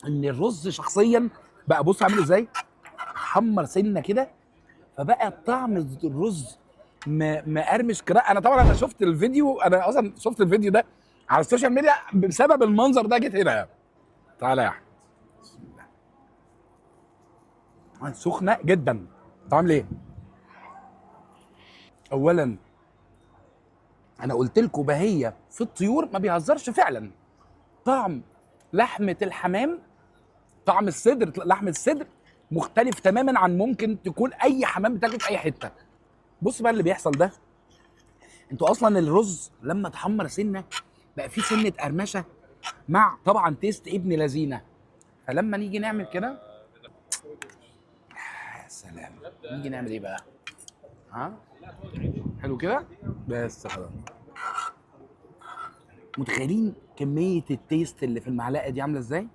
ان الرز شخصيا بقى بص عامل ازاي، حمر سنه كده، فبقى طعم الرز مقرمش كده. انا طبعا انا شفت الفيديو، انا اصلا شفت الفيديو ده على السوشيال ميديا بسبب المنظر ده جيت هنا. تعالى يا احمد. سخنه جدا. طعم ليه؟ اولا انا قلت لكم بهيه في الطيور ما بيهزرش فعلا. طعم لحمه الحمام، طعم الصدر، لحم الصدر مختلف تماما عن ممكن تكون اي حمام بتاكل في اي حته. بص بقى اللي بيحصل ده، انتوا اصلا الرز لما اتحمر سنه بقى فيه سنه قرمشه، مع طبعا تيست ابن لذينه. فلما نيجي نعمل كده، يا سلام، نيجي نعمل ايه بقى؟ ها، حلو كده، بس خلاص. متخيلين كميه التيست اللي في المعلقه دي عامله ازاي؟